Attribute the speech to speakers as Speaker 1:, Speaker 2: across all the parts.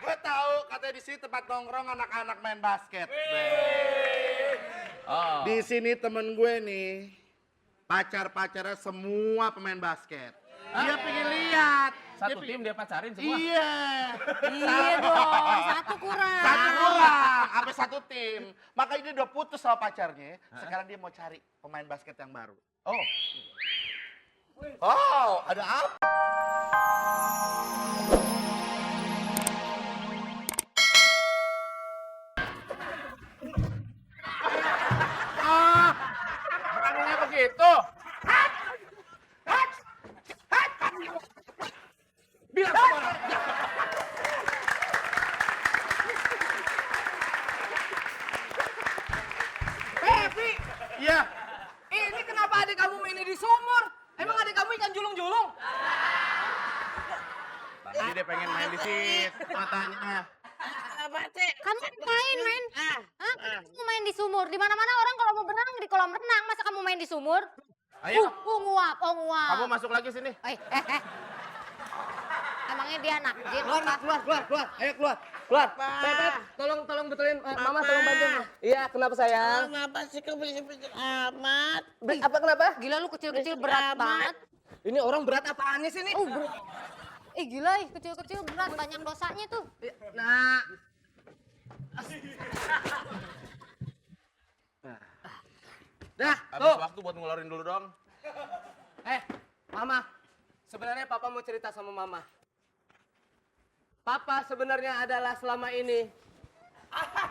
Speaker 1: Gue tahu katanya di sini tempat nongkrong anak-anak main basket.
Speaker 2: Oh.
Speaker 1: Di sini temen gue nih, pacar-pacarnya semua pemain basket. Dia pengen lihat.
Speaker 2: Satu tim dia pacarin semua?
Speaker 1: Iya.
Speaker 3: Iya dong, satu kurang.
Speaker 1: Satu kurang, sampai satu tim. Makanya dia udah putus sama pacarnya. Sekarang dia mau cari pemain basket yang baru.
Speaker 2: Oh.
Speaker 1: Oh, ada apa?
Speaker 2: Pertanyaannya begitu. Bilang sama.
Speaker 4: Pepi,
Speaker 1: Iya.
Speaker 4: ini kenapa adik kamu mainnya di sumur? Emang adik kamu ikan julung-julung?
Speaker 1: Tadi dia pengen main di situ matanya.
Speaker 3: Kamu main. Hah? Kamu main di sumur. Di mana-mana orang kalau mau berenang di kolam renang. Masa kamu main di sumur?
Speaker 1: Ayo.
Speaker 3: Nguap.
Speaker 1: Kamu masuk lagi sini.
Speaker 3: Emangnya dia nakjir?
Speaker 4: Keluar. Ayo keluar. Pep, tolong betulin. Mama tolong bantu. Iya, kenapa sayang?
Speaker 5: Kenapa sih kamu berisik amat?
Speaker 4: Apa kenapa?
Speaker 3: Gila lu kecil-kecil berat banget.
Speaker 4: Ini orang berat apaannya sih nih?
Speaker 3: Oh, gila kecil-kecil berat. Banyak dosanya tuh.
Speaker 4: Nah. Dah,
Speaker 1: Habis
Speaker 4: tuh.
Speaker 1: waktu buat ngeluarin dulu dong.
Speaker 4: Mama. Sebenarnya Papa mau cerita sama Mama. Papa sebenarnya adalah selama ini.
Speaker 3: Apa?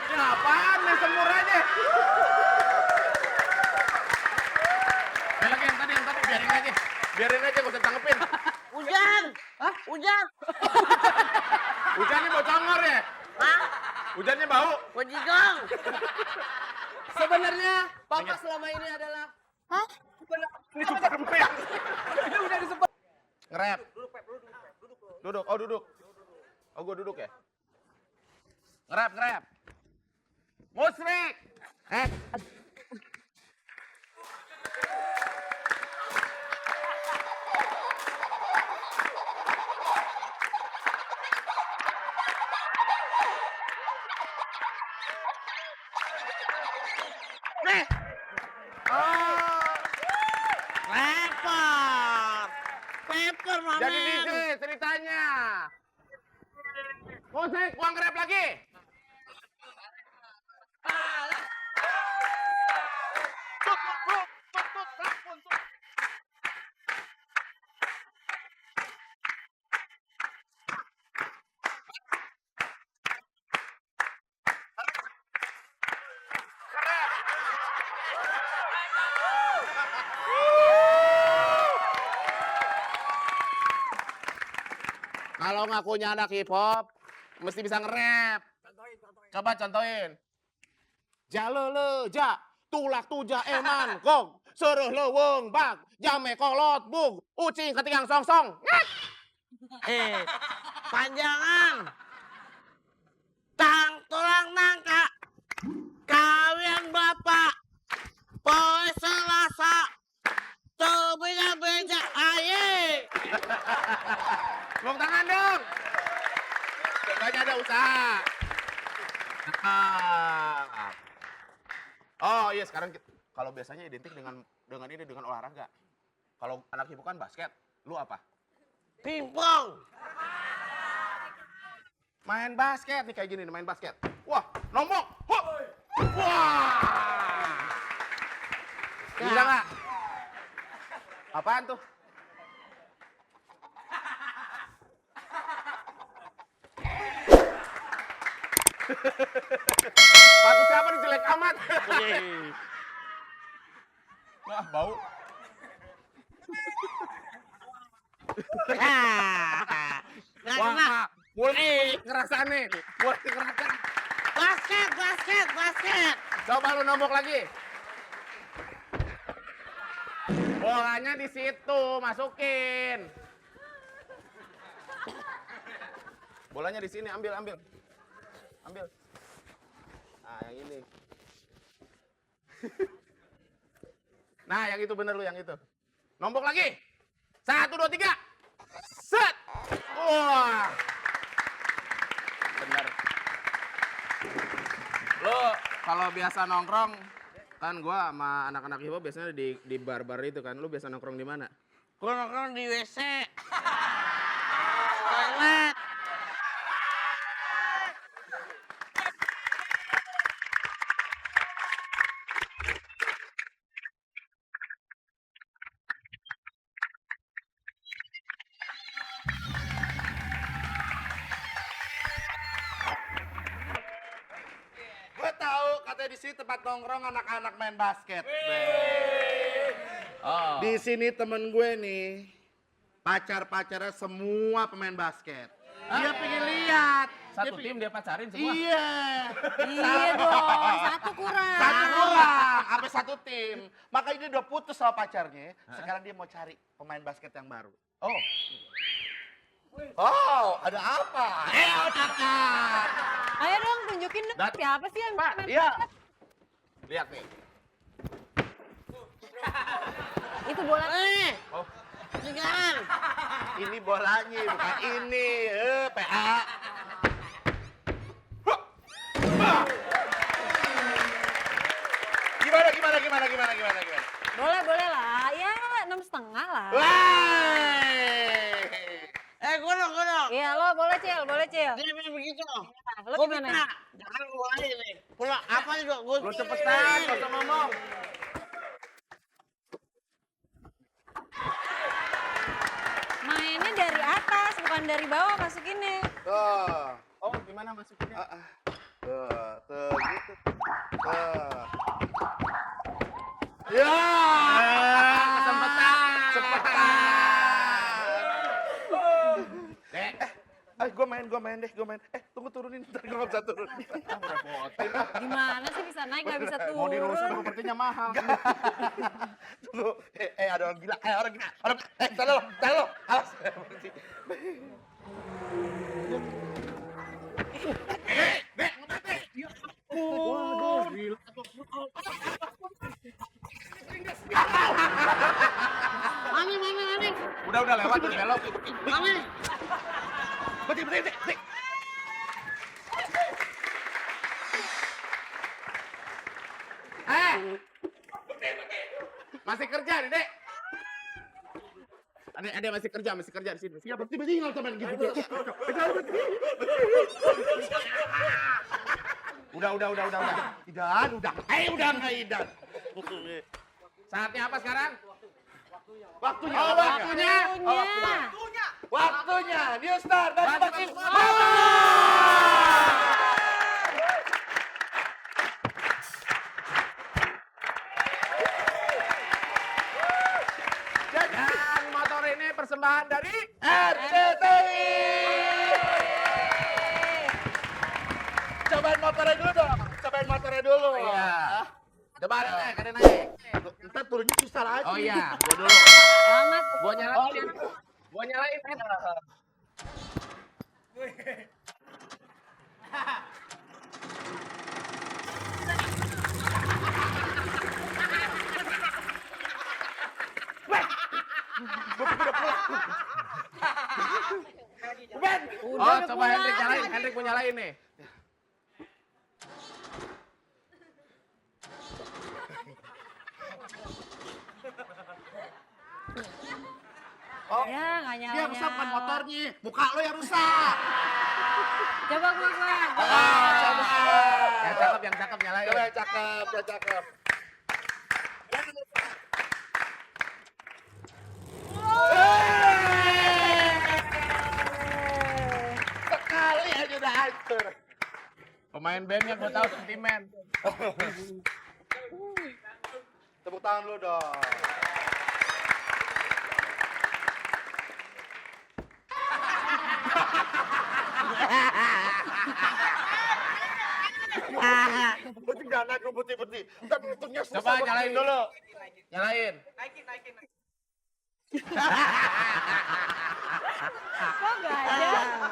Speaker 1: Ini apaan nih semur aja?
Speaker 2: Yang tadi,
Speaker 1: Biarin aja, gak usah tanggepin.
Speaker 5: Hujan! Hah? Hujan!
Speaker 1: Hujannya bau congor ya?
Speaker 5: Hah?
Speaker 1: Hujannya bau.
Speaker 5: Wajigong!
Speaker 4: Sebenarnya Papa selama ini adalah.
Speaker 3: Hah?
Speaker 1: Ini super ya.
Speaker 4: Ini udah disebut.
Speaker 1: Ngerep. Duduk. Oh, duduk. Oh, gue duduk ya? Ngerep. Musrik.
Speaker 5: Pepper, Mama!
Speaker 1: Jadi di sini ceritanya. Musrik, uang ngerep lagi. Kalau ngakunya anak hip hop, mesti bisa nge-rap. Coba contohin. Jalele ja, tulak tuja eman gong, seruh leweng bak, jame kolot bug, ucing ketigang song-song.
Speaker 5: Panjangan! Tang tulang nangka! Kawin bapak! Poe Selasa! Cobinya beja aye!
Speaker 1: Tepuk tangan dong. Contohnya ada usaha. Oh iya sekarang kalau biasanya identik dengan olahraga. Kalau anak hip hop kan basket, lu apa?
Speaker 5: Pingpong!
Speaker 1: Main basket nih kayak gini nih, main basket. Wah, nombok. Huh. Wah. Bisa nggak? Apaan tuh? Sepatu siapa nih jelek amat? Wah, bau. Wah, mulai ngerasa nih. Mulai ngerasa.
Speaker 5: Basket!
Speaker 1: Coba lu nombok lagi. Bolanya di situ, masukin. Bolanya di sini, ambil. Ambil. Nah, yang ini. Nah, yang itu bener lu, yang itu. Nombok lagi. 1, 2, 3. Set. Wah. Bener. Lu kalau biasa nongkrong, kan gua sama anak-anak hip hop biasanya di bar-bar itu kan. Lu biasa nongkrong di mana?
Speaker 5: Gua nongkrong di WC. Toilet.
Speaker 6: Gue tahu katanya di sini tempat nongkrong anak-anak main basket.
Speaker 1: Oh.
Speaker 6: Di sini temen gue nih, pacar-pacarnya semua pemain basket. Dia pengen lihat.
Speaker 2: Satu tim dia pacarin semua.
Speaker 6: Iya.
Speaker 3: Iya dong, satu kurang.
Speaker 6: Satu kurang, sampai satu tim. Makanya dia udah putus sama pacarnya. Sekarang dia mau cari pemain basket yang baru.
Speaker 1: Oh.
Speaker 6: Oh, ada apa? Kakak.
Speaker 3: Ayo dong tunjukin dong
Speaker 1: Dat-
Speaker 3: siapa sih yang main
Speaker 6: Iya.
Speaker 1: Lihat nih.
Speaker 3: itu bola.
Speaker 1: Oh.
Speaker 5: Jangan.
Speaker 6: Ini bolanya, bukan ini. PA. Gimana?
Speaker 3: Boleh lah, ya 6,5 lah.
Speaker 6: Wah.
Speaker 5: Gua dong.
Speaker 3: Iya lo boleh Cil.
Speaker 5: Dia main begitu.
Speaker 3: Lo
Speaker 5: Gua
Speaker 3: gimana?
Speaker 5: minta. Jangan gua aja nih. Pula apa juga gua.
Speaker 1: Lu cepetan, gak usah ngomong.
Speaker 3: Mainnya dari atas, bukan dari bawah masukinnya.
Speaker 6: Tuh.
Speaker 1: Oh, gimana masukinnya?
Speaker 6: Tuh, gitu. Tuh. Ya.
Speaker 1: Kesempatan. Dek,
Speaker 6: Gue main deh. Tunggu turunin, ntar gue gak bisa turun.
Speaker 3: Gimana sih bisa naik nggak bisa turun?
Speaker 1: mau dirusak propertinya mahal.
Speaker 6: Tunggu, ada orang gila, ntar lo, awas.
Speaker 1: Waduh, gila.
Speaker 5: Mami.
Speaker 1: Udah lewat, udah belok.
Speaker 5: Mami.
Speaker 6: Berhenti.
Speaker 1: Masih kerja nih, Dek. Ada masih kerja di sini.
Speaker 6: Siapa tiba-tiba teman gitu.
Speaker 1: Udah.
Speaker 6: Idan, udah nggak Idan.
Speaker 1: Saatnya apa sekarang?
Speaker 6: Waktunya.
Speaker 1: Oh, waktunya.
Speaker 6: Waktunya. New Star dari Batik.
Speaker 1: Dan motor ini persembahan dari
Speaker 6: RCTI. Cobain motornya dulu.
Speaker 1: Iya. Coba ada naik.
Speaker 6: Ntar turunnya susah lagi.
Speaker 1: Oh iya, gua dulu.
Speaker 3: Selamat.
Speaker 1: Gua nyalain. Oh, coba Hendrik nyalain. Hendrik mau nyalain nih.
Speaker 3: Ya nggak nyala.
Speaker 6: Dia rusak bukan motornya, muka lo yang rusak.
Speaker 3: Coba gua.
Speaker 6: Coba.
Speaker 1: Yang cakep nyalain.
Speaker 6: Coba yang cakep. Sekali aja udah hancur.
Speaker 1: Pemain bandnya gue tahu sentimen.
Speaker 6: Tepuk tangan lu dong. Putih jangan naik lu putih. Ntar untungnya susah.
Speaker 1: Coba nyalain dulu. Nyalain.
Speaker 3: Kok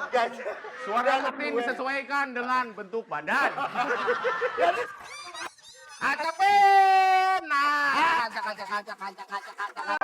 Speaker 3: gajah?
Speaker 1: Suara Atin disesuaikan dengan bentuk badan. Acak, Ben. Nah, acak.